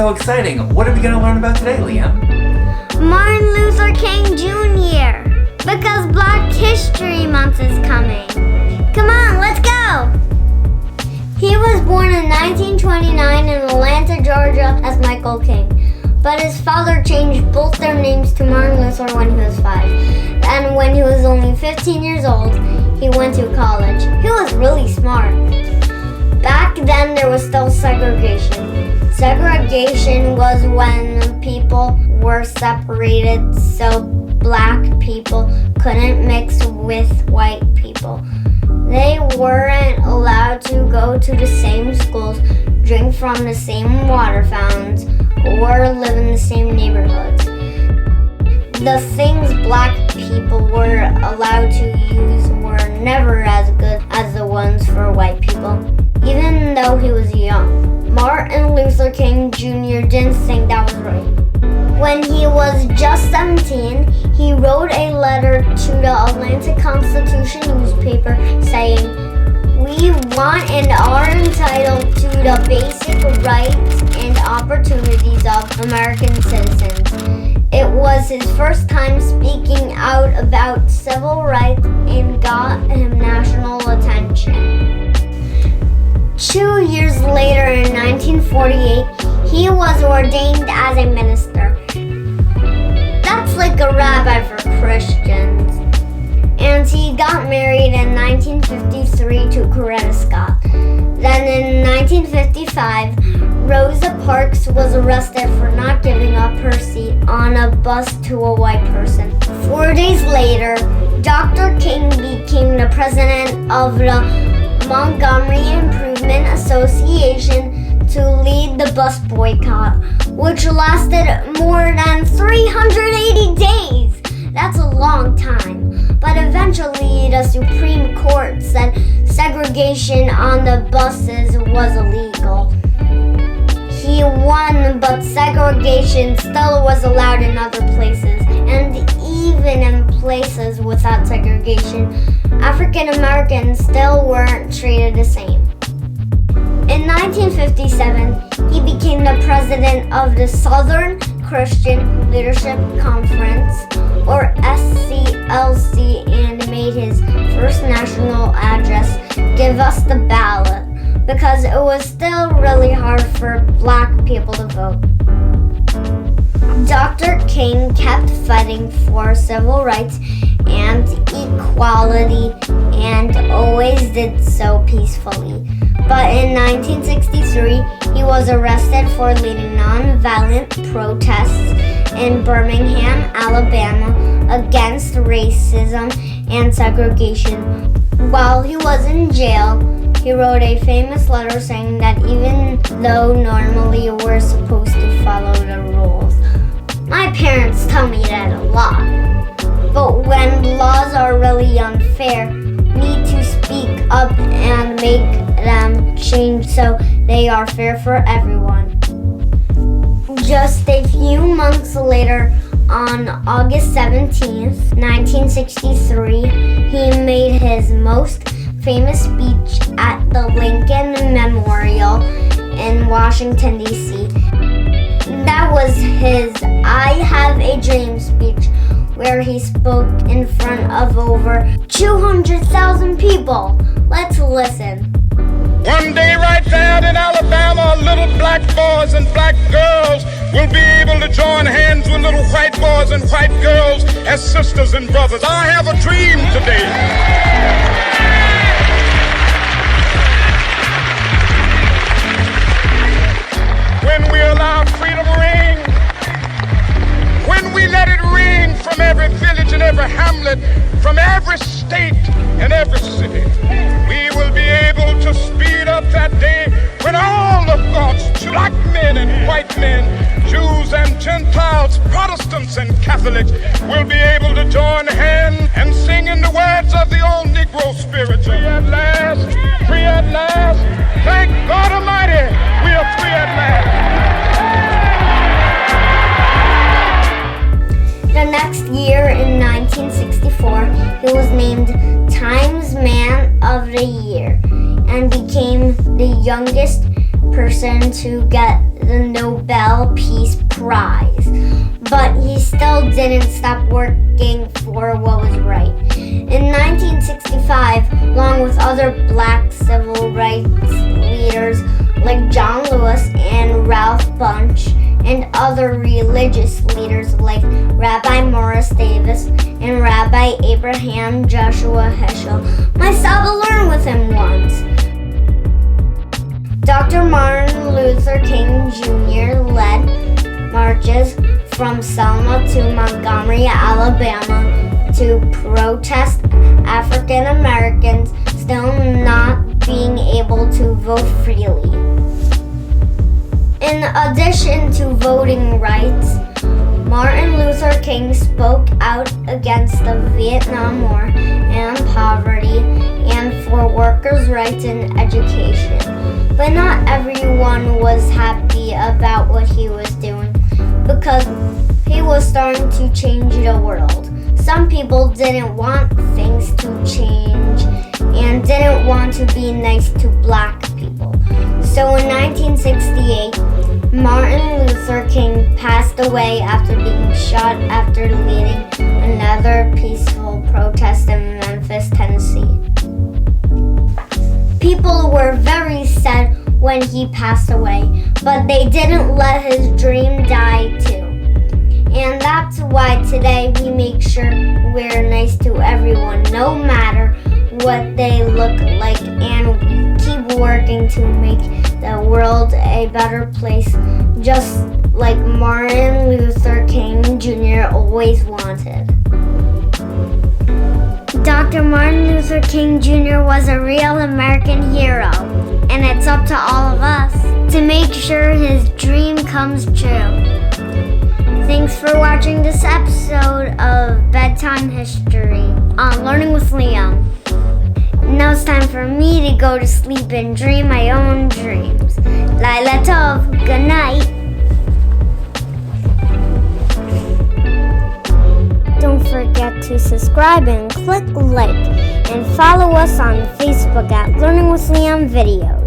so exciting. What are we going to learn about today, Liam? Martin Luther King Jr. Because Black History Month is coming. Come on, let's go! He was born in 1929 in Atlanta, Georgia as Michael King. But his father changed both their names to Martin Luther when he was 5. And when he was only 15 years old, he went to college. He was really smart. Back then, there was still segregation. Segregation was when people were separated so black people couldn't mix with white people. They weren't allowed to go to the same schools, drink from the same water fountains, or live in the same neighborhoods. The things black people were allowed to use were never as good as the ones for white people, even though he was young. Martin Luther King Jr. didn't think that was right. When he was just 17, he wrote a letter to the Atlanta Constitution newspaper saying, "We want and are entitled to the basic rights and opportunities of American citizens." It was his first time speaking out about civil rights and got him national attention. 2 years later, in 1948, he was ordained as a minister. That's like a rabbi for Christians. And he got married in 1953 to Coretta Scott. Then in 1955, Rosa Parks was arrested for not giving up her seat on a bus to a white person. 4 days later, Dr. King became the president of the Montgomery Improvement Association to lead the bus boycott, which lasted more than 380 days. That's a long time. But eventually, the Supreme Court said segregation on the buses was illegal. He won, but segregation still was allowed in other places, and even in places without segregation, African Americans still weren't treated the same. In 1957, he became the president of the Southern Christian Leadership Conference, or SCLC, and made his first national address, "Give Us the Ballot," because it was still really hard for black people to vote. Dr. King kept fighting for civil rights and equality and always did so peacefully. But in 1963, he was arrested for leading nonviolent protests in Birmingham, Alabama against racism and segregation. While he was in jail, he wrote a famous letter saying that even though normally we're supposed to follow the rules. My parents tell me that a lot. But when laws are really unfair, need to speak up and make them change so they are fair for everyone. Just a few months later, on August 17th, 1963, he made his most famous speech at the Lincoln Memorial in Washington, D.C. That was his "I Have a Dream" speech, where he spoke in front of over 200,000 people. Let's listen. One day right there in Alabama, little black boys and black girls will be able to join hands with little white boys and white girls as sisters and brothers. I have a dream today. When we allow freedom ring, when we let it ring from every village and every hamlet, from every state and every city, we will be able to speed up that day when all of God's black men and white men, Jews and Gentiles, Protestants and Catholics will be able to join hands and sing in the words of the old Negro spirit. Free at last, free at last. Thank God Almighty, we are free at last. The next year, in 1964, he was named Times Man of the Year and became the youngest person to get the Nobel Peace Prize. But he still didn't stop working for what was right. In 1965, along with other black civil rights leaders like John Lewis and Ralph Bunche, and other religious leaders like Rabbi Morris Davis and Rabbi Abraham Joshua Heschel, I stopped to learn with him once. Dr. Martin Luther King Jr. led marches from Selma to Montgomery, Alabama to protest African Americans still not being able to vote freely. In addition to voting rights, Martin Luther King spoke out against the Vietnam War and poverty and for workers' rights and education. But not everyone was happy about what he was doing because he was starting to change the world. Some people didn't want things to change and didn't want to be nice to black people. So in 1968, Martin Luther King passed away after being shot after leading another peaceful protest in Memphis, Tennessee. People were very sad when he passed away, but they didn't let his dream die too. And that's why today we make sure we're nice to everyone, no matter what they look like, and we keep working to make the world a better place, just like Martin Luther King Jr. always wanted. Dr. Martin Luther King Jr. was a real American hero, and it's up to all of us to make sure his dream comes true. Thanks for watching this episode of Bedtime History on Learning with Liam. Now it's time for me to go to sleep and dream my own dreams. Laila Tov, good night. Don't forget to subscribe and click like, and follow us on Facebook at Learning with Liam Videos.